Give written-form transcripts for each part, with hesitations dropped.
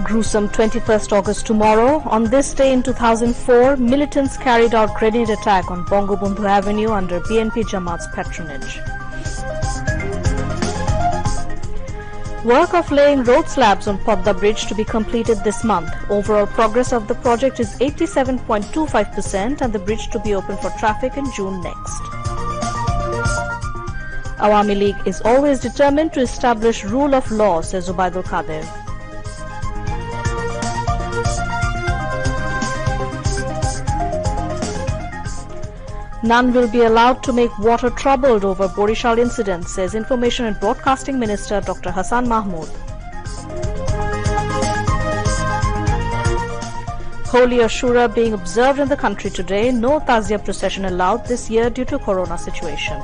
Gruesome 21st August tomorrow. On this day in 2004, militants carried out grenade attack on Bangabandhu Avenue under BNP Jamaat's patronage. Work of laying road slabs on Podda Bridge to be completed this month. Overall progress of the project is 87.25% and the bridge to be open for traffic in June next. Awami League is always determined to establish rule of law, says Obaidul Kader. None will be allowed to make water troubled over Borishal incident, says Information and Broadcasting Minister Dr. Hassan Mahmood. Holi Ashura being observed in the country today. No Tazia procession allowed this year due to corona situation.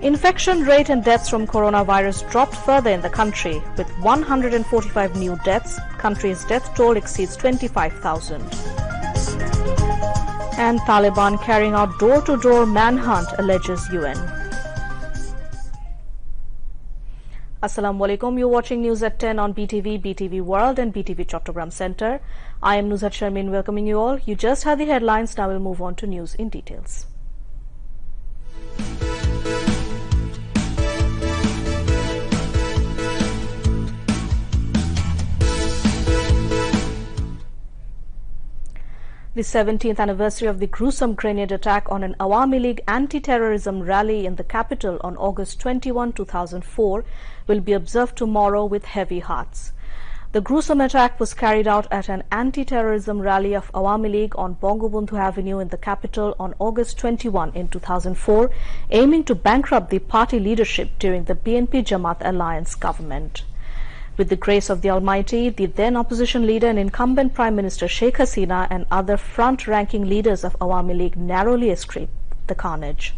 Infection rate and deaths from coronavirus dropped further in the country. With 145 new deaths, country's death toll exceeds 25,000. And Taliban carrying out door-to-door manhunt, alleges UN. Assalamu alaikum. You're watching News at 10 on BTV, BTV World and BTV Chattogram Center. I am Nuzhat Sharmin welcoming you all. You just had the headlines. Now we'll move on to news in details. The 17th anniversary of the gruesome grenade attack on an Awami League anti-terrorism rally in the capital on August 21, 2004 will be observed tomorrow with heavy hearts. The gruesome attack was carried out at an anti-terrorism rally of Awami League on Bangabandhu Avenue in the capital on August 21 in 2004, aiming to bankrupt the party leadership during the BNP Jamaat alliance government. With the grace of the Almighty, the then opposition leader and incumbent Prime Minister Sheikh Hasina and other front-ranking leaders of Awami League narrowly escaped the carnage.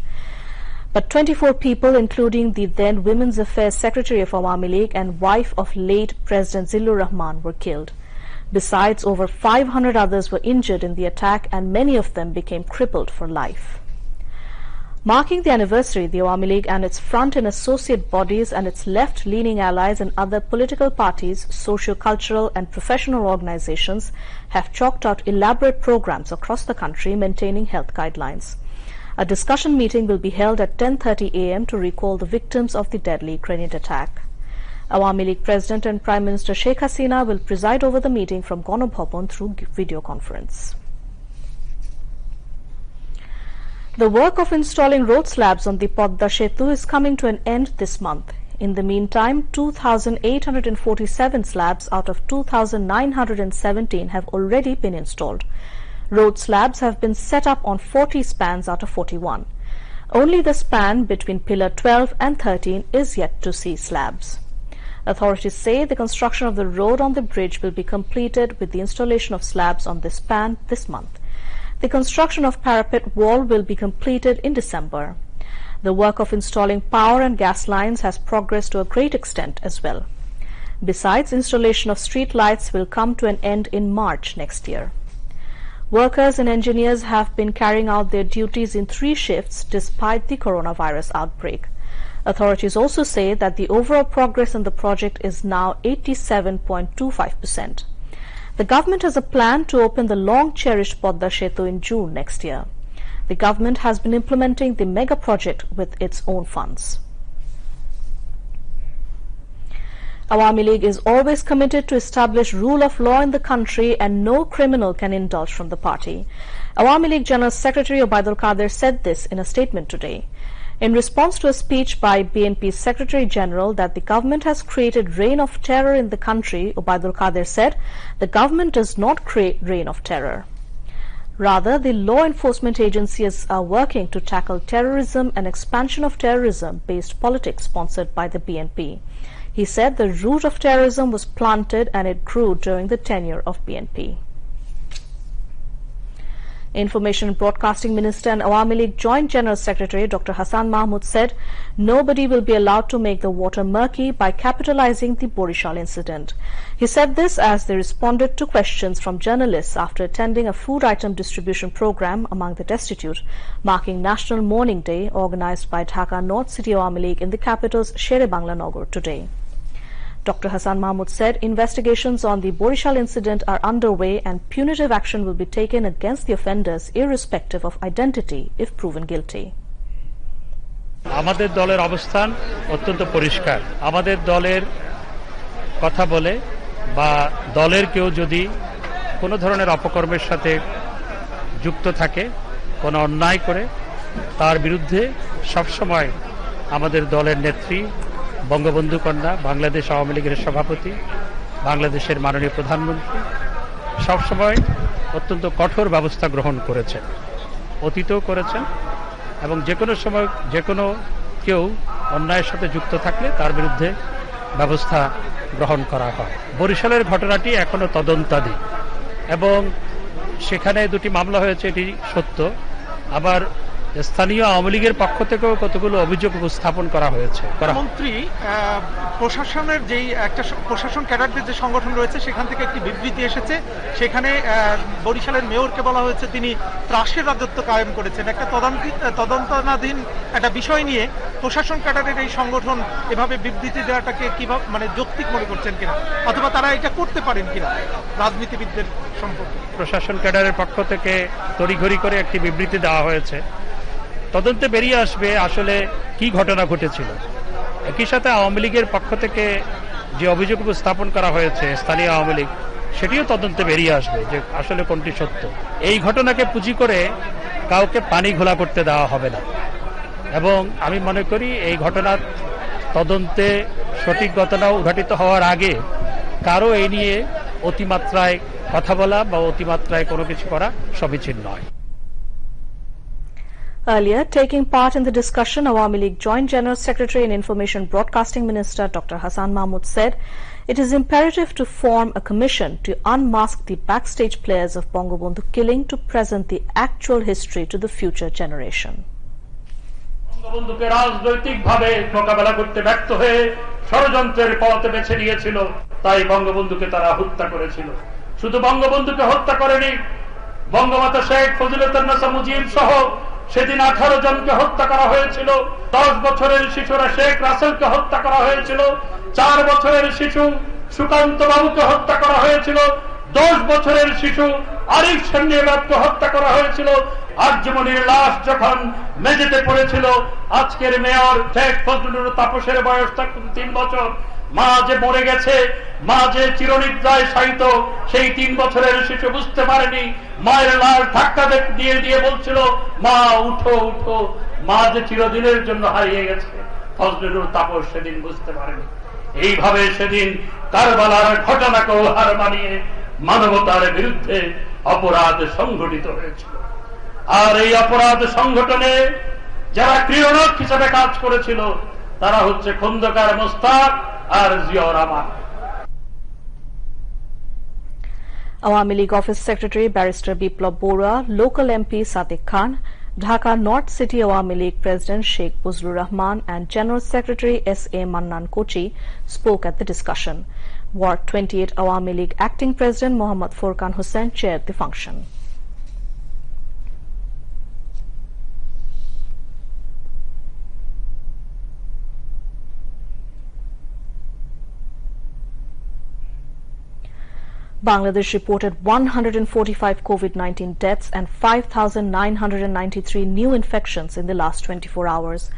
But 24 people, including the then Women's Affairs Secretary of Awami League and wife of late President Zillur Rahman, were killed. Besides, over 500 others were injured in the attack and many of them became crippled for life. Marking the anniversary, the Awami League and its front and associate bodies and its left-leaning allies and other political parties, socio-cultural and professional organizations have chalked out elaborate programs across the country maintaining health guidelines. A discussion meeting will be held at 10:30 a.m. to recall the victims of the deadly grenade attack. Awami League President and Prime Minister Sheikh Hasina will preside over the meeting from Ganabhavan through video conference. The work of installing road slabs on the Podda Setu is coming to an end this month. In the meantime, 2,847 slabs out of 2,917 have already been installed. Road slabs have been set up on 40 spans out of 41. Only the span between Pillar 12 and 13 is yet to see slabs. Authorities say the construction of the road on the bridge will be completed with the installation of slabs on this span this month. The construction of parapet wall will be completed in December. The work of installing power and gas lines has progressed to a great extent as well. Besides, installation of street lights will come to an end in March next year. Workers and engineers have been carrying out their duties in 3 shifts despite the coronavirus outbreak. Authorities also say that the overall progress in the project is now 87.25%. The government has a plan to open the long-cherished Podda Setu in June next year. The government has been implementing the mega project with its own funds. Awami League is always committed to establish rule of law in the country and no criminal can indulge from the party. Awami League General Secretary Obaidul Kader said this in a statement today. In response to a speech by BNP's Secretary General that the government has created reign of terror in the country, Obaidul Kader said, the government does not create reign of terror. Rather, the law enforcement agencies are working to tackle terrorism and expansion of terrorism-based politics sponsored by the BNP. He said the root of terrorism was planted and it grew during the tenure of BNP. Information and Broadcasting Minister and Awami League Joint General Secretary Dr. Hassan Mahmood said nobody will be allowed to make the water murky by capitalizing the Borishal incident. He said this as they responded to questions from journalists after attending a food item distribution program among the destitute, marking National Mourning Day organized by Dhaka North City Awami League in the capital's Shere-Bangla Nagar today. Dr. Hassan Mahmood said investigations on the Borishal incident are underway and punitive action will be taken against the offenders irrespective of identity if proven guilty. আমাদের দলের অবস্থান অত্যন্ত পরিষ্কার। আমাদের দলের কথা বলে বা দলের কেউ যদি কোনো ধরনের অপকর্মের সাথে যুক্ত থাকে, কোনো অন্যায় করে, তার বিরুদ্ধে সবসময় আমাদের দলের নেত্রী, বঙ্গবন্ধু কন্যা, বাংলাদেশ আওয়ামী লীগের সভাপতি, বাংলাদেশের মাননীয় প্রধানমন্ত্রী সবসময় অত্যন্ত কঠোর ব্যবস্থা গ্রহণ করেছেন, অতীতেও করেছেন এবং যে কোনো সময় যে কোনো কেউ অন্যায়ের সাথে যুক্ত থাকলে তার বিরুদ্ধে ব্যবস্থা গ্রহণ করা হয়। বরিশালের ঘটনাটি এখনো তদন্তাধীন এবং সেখানে দুটি মামলা হয়েছে, এটি সত্য। আবার স্থানীয় আওয়ামী লীগের পক্ষ থেকেও কতগুলো অভিযোগ উপস্থাপন করা হয়েছে। মন্ত্রী প্রশাসনের যেই একটা প্রশাসন ক্যাডারদের যে সংগঠন রয়েছে সেখান থেকে একটি বিবৃতি এসেছে, সেখানে বরিশালের মেয়রকে বলা হয়েছে তিনি ত্রাসের রাজত্ব কায়েম করেছেন। একটা তদন্তাধীন একটা বিষয় নিয়ে প্রশাসন ক্যাডারের এই সংগঠন এভাবে বিবৃতি দেওয়াটাকে কিভাবে মানে যৌক্তিক মনে করছেন কিনা, অথবা তারা এটা করতে পারেন কিনা রাজনীতিবিদদের সম্পর্কে? প্রশাসন ক্যাডারের পক্ষ থেকে তড়িঘড়ি করে একটি বিবৃতি দেওয়া হয়েছে। তদন্তে বেরিয়ে আসবে আসলে কি ঘটনা ঘটেছিল। একই সাথে আওয়ামী লীগের পক্ষ থেকে যে অভিযোগ উপস্থাপন করা হয়েছে স্থানীয় আওয়ামী লীগ, সেটিও তদন্তে বেরিয়ে আসবে যে আসলে কোনটি সত্য। এই ঘটনাকে পুঁজি করে কাউকে পানি ঘোলা করতে দেওয়া হবে না এবং আমি মনে করি এই ঘটনার তদন্তে সঠিক ঘটনা উদ্ঘাটিত হওয়ার আগে কারো এই নিয়ে অতিমাত্রায় কথা বলা বা অতিমাত্রায় কোনো কিছু করা সমীচীন নয়। Earlier, taking part in the discussion, Awami League Joint General Secretary and Information Broadcasting Minister Dr. Hassan Mahmood said it is imperative to form a commission to unmask the backstage players of Bangabandhu killing to present the actual history to the future generation. বঙ্গবন্ধুকে রাজনৈতিকভাবে মোকাবেলা করতে ব্যর্থ হয়ে ষড়যন্ত্রের পথ বেছে নিয়েছিল, তাই বঙ্গবন্ধুকে তারা হত্যা করেছিল। শুধু বঙ্গবন্ধুকে হত্যা করেনি, বঙ্গমাতা শেখ ফজিলাতুন্নেসা মুজিব সহ সেদিন 18 জনকে হত্যা করা হয়েছিল। 10 বছরের শিশুরা শেখ রাসেলকে হত্যা করা হয়েছিল। 4 বছরের শিশু সুকান্ত বাবুকে হত্যা করা হয়েছিল। 10 বছরের শিশু আরিফ সান্নিয়াবাদকে হত্যা করা হয়েছিল। আরজুমনির লাশ যখন মেঝেতে পড়েছিল, আজকের মেয়র শেখ ফজলুর তাপসের বয়স তখন 3 বছর, মা যে মরে গেছে, মা যে চিরনিদ্রায় শায়িত, সেই 3 বছরের শিশু বুঝতে পারেনি। মায়ের লাশ ধাক্কা দিয়ে দিয়ে বলছিল, মা উঠো উঠো, মা যে চিরদিনের জন্য হারিয়ে গেছে। ফজলুর তাপস সেদিন বুঝতে পারেনি। এইভাবে সেদিন কারবালার ঘটনাকেও হার মানিয়ে মানবতার বিরুদ্ধে অপরাধ সংঘটিত হয়েছিল। আর এই অপরাধ সংগঠনে যারা ক্রিয়ানক হিসেবে কাজ করেছিল তারা হচ্ছে খন্দকার মোস্তাক আর Ziaur Rahman. Awami League Office Secretary Barrister Biplab Bora, local MP Sadiq Khan, Dhaka North City Awami League President Sheikh Buzlur Rahman and General Secretary S.A. Mannan Kochi spoke at the discussion. Ward 28 Awami League Acting President Mohammad Furqan Hussain chaired the function. Bangladesh reported 145 COVID-19 deaths and 5,993 new infections in the last 24 hours.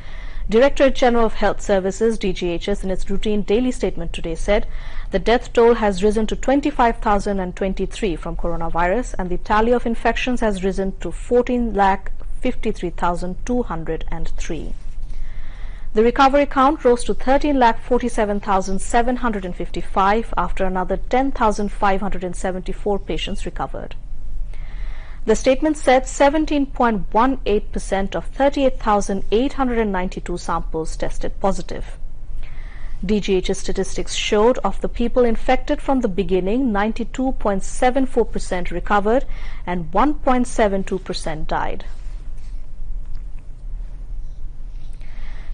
Directorate General of Health Services, DGHS, in its routine daily statement today said the death toll has risen to 25,023 from coronavirus and the tally of infections has risen to 14,53,203. The recovery count rose to 13,47,755 after another 10,574 patients recovered. The statement said 17.18% of 38,892 samples tested positive. DGH statistics showed of the people infected from the beginning, 92.74% recovered and 1.72% died.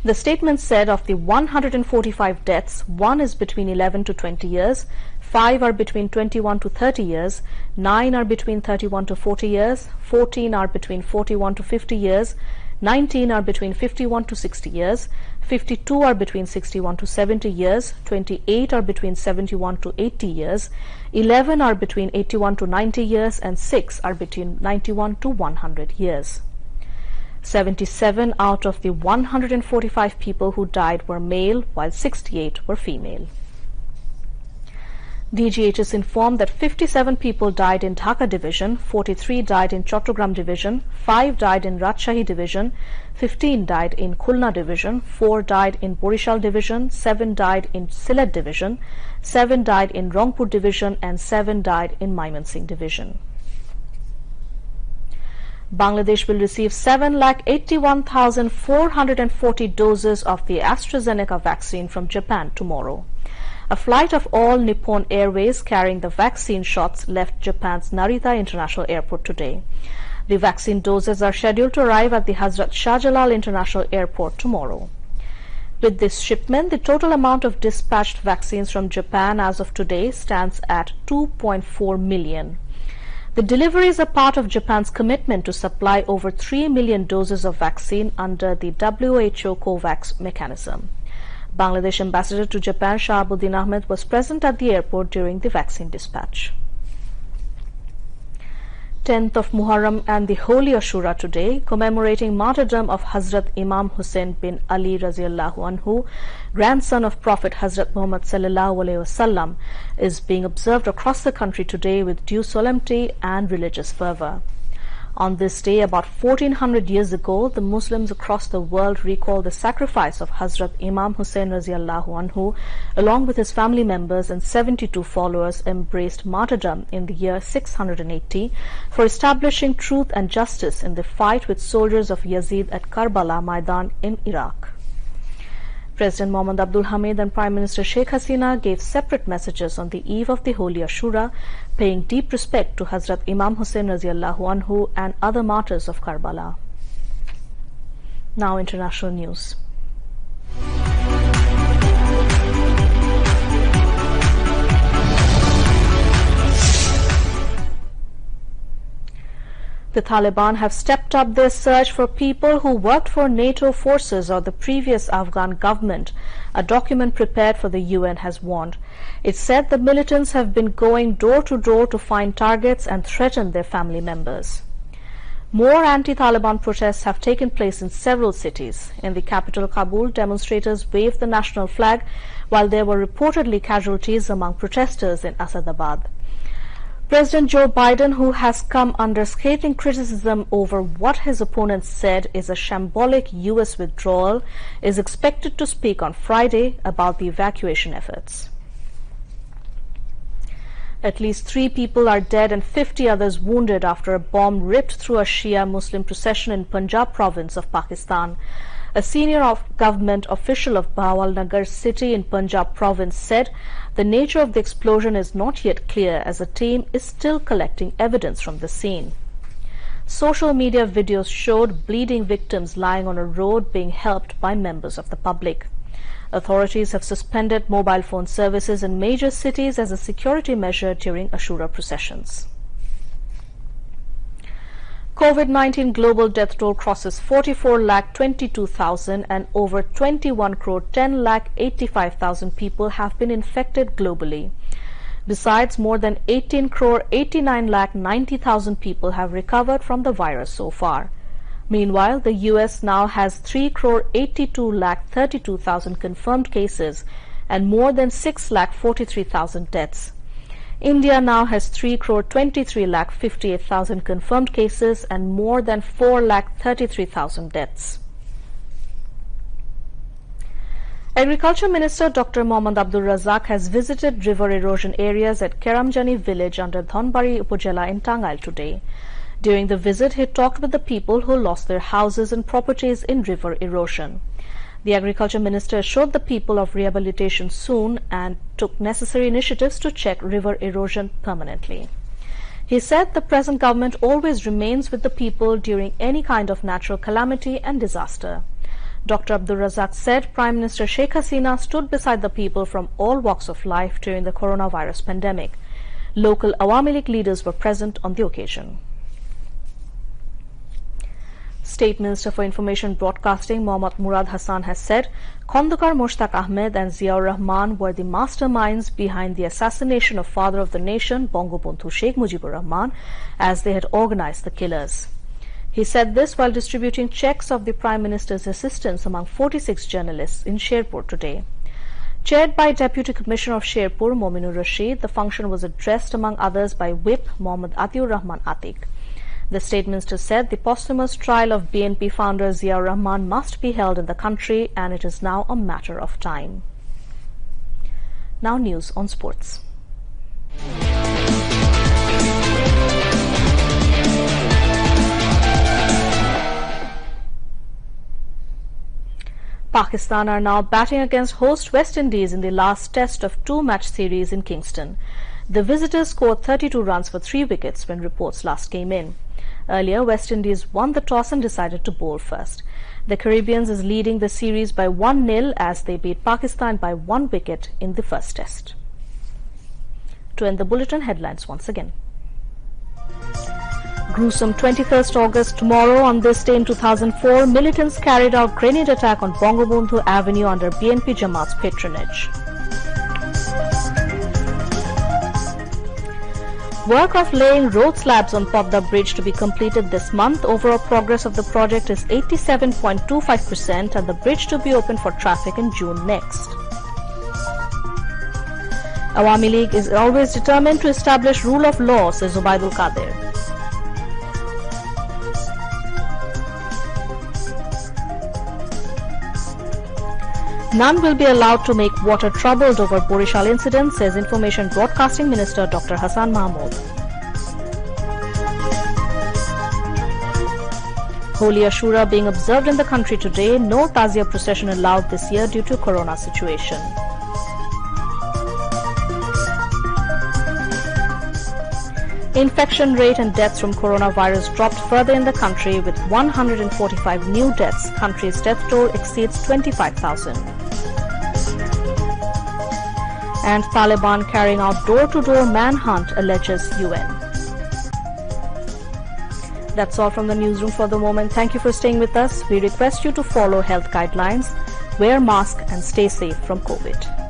The statement said of the 145 deaths, 1 is between 11 to 20 years, 5 are between 21 to 30 years, 9 are between 31 to 40 years, 14 are between 41 to 50 years, 19 are between 51 to 60 years, 52 are between 61 to 70 years, 28 are between 71 to 80 years, 11 are between 81 to 90 years, and 6 are between 91 to 100 years. 77 out of the 145 people who died were male, while 68 were female. DGH is informed that 57 people died in Dhaka Division, 43 died in Chattogram Division, 5 died in Rajshahi Division, 15 died in Khulna Division, 4 died in Borishal Division, 7 died in Sylhet Division, 7 died in Rangpur Division, and 7 died in Mymensingh Division. Bangladesh will receive 7,81,440 doses of the AstraZeneca vaccine from Japan tomorrow. A flight of All Nippon Airways carrying the vaccine shots left Japan's Narita International Airport today. The vaccine doses are scheduled to arrive at the Hazrat Shah Jalal International Airport tomorrow. With this shipment, the total amount of dispatched vaccines from Japan as of today stands at 2.4 million. The deliveries are part of Japan's commitment to supply over 3 million doses of vaccine under the WHO COVAX mechanism. Bangladesh ambassador to Japan Shahabuddin Ahmed was present at the airport during the vaccine dispatch. 10th of Muharram and the Holy Ashura today, commemorating martyrdom of Hazrat Imam Hussein bin Ali Raziallahu Anhu, grandson of Prophet Hazrat Muhammad Sallallahu Alaihi Wasallam, is being observed across the country today with due solemnity and religious fervor. On this day, about 1400 years ago, the Muslims across the world recall the sacrifice of Hazrat Imam Hussein Raziallahu Anhu, along with his family members and 72 followers, embraced martyrdom in the year 680 for establishing truth and justice in the fight with soldiers of Yazid at Karbala Maidan in Iraq. President Mohammad Abdul Hamid and Prime Minister Sheikh Hasina gave separate messages on the eve of the Holy Ashura, paying deep respect to Hazrat Imam Hussein Raziallahu Anhu and other martyrs of Karbala. Now international news. The Taliban have stepped up their search for people who worked for NATO forces or the previous Afghan government, a document prepared for the UN has warned. It said the militants have been going door to door to find targets and threaten their family members. More anti-Taliban protests have taken place in several cities. In the capital Kabul, demonstrators waved the national flag, while there were reportedly casualties among protesters in Asadabad. President Joe Biden, who has come under scathing criticism over what his opponents said is a shambolic U.S. withdrawal, is expected to speak on Friday about the evacuation efforts. At least 3 people are dead and 50 others wounded after a bomb ripped through a Shia Muslim procession in Punjab province of Pakistan. A senior government official of Bahawalnagar city in Punjab province said the nature of the explosion is not yet clear as a team is still collecting evidence from the scene. Social media videos showed bleeding victims lying on a road being helped by members of the public. Authorities have suspended mobile phone services in major cities as a security measure during Ashura processions. COVID-19 global death toll crosses 44,22,000 and over 21,10,85,000 people have been infected globally. Besides, more than 18,89,90,000 people have recovered from the virus so far. Meanwhile, the US now has 3,82,32,000 confirmed cases and more than 6,43,000 deaths. India now has 3,23,58,000 confirmed cases and more than 4,33,000 deaths. Agriculture Minister Dr. Mohammad Abdul Razak has visited river erosion areas at Keramjani village under Dhonbari Upazila in Tangail today. During the visit, he talked with the people who lost their houses and properties in river erosion. The Agriculture Minister assured the people of rehabilitation soon and took necessary initiatives to check river erosion permanently. He said the present government always remains with the people during any kind of natural calamity and disaster. Dr. Abdul Razak said Prime Minister Sheikh Hasina stood beside the people from all walks of life during the coronavirus pandemic. Local Awami League leaders were present on the occasion. State Minister for Information Broadcasting Mohammad Murad Hassan has said Khondokar Mushtaq Ahmed and Ziaur Rahman were the masterminds behind the assassination of Father of the Nation Bangabandhu Sheikh Mujibur Rahman, as they had organized the killers. He said this while distributing checks of the Prime Minister's assistance among 46 journalists in Sherpur today. Chaired by Deputy Commissioner of Sherpur Mominur Rashid, the function was addressed among others by Whip Mohammad Atiur Rahman Atik. The State Minister said the posthumous trial of BNP founder Ziaur Rahman must be held in the country and it is now a matter of time. Now news on sports. Pakistan are now batting against host West Indies in the last test of two-match series in Kingston. The visitors scored 32 runs for 3 wickets when reports last came in. Earlier, West Indies won the toss and decided to bowl first. The Caribbeans is leading the series by 1-0 as they beat Pakistan by 1 wicket in the first test. To end the bulletin, headlines once again. Gruesome 21st August, tomorrow on this day in 2004, militants carried out grenade attack on Bangabandhu Avenue under BNP Jamaat's patronage. Work of laying road slabs on Podda Bridge to be completed this month. Overall progress of the project is 87.25% and the bridge to be open for traffic in June next. Awami League is always determined to establish rule of law, says Ubaidul Qadir. None will be allowed to make water troubled over Borishal incident, says Information Broadcasting Minister Dr. Hassan Mahmood. Holi Ashura being observed in the country today. No Tazia procession allowed this year due to corona situation. Infection rate and deaths from coronavirus dropped further in the country with 145 new deaths. Country's death toll exceeds 25,000. And Taliban carrying out door-to-door manhunt, alleges UN. That's all from the newsroom for the moment. Thank you for staying with us. We request you to follow health guidelines, wear mask and stay safe from COVID.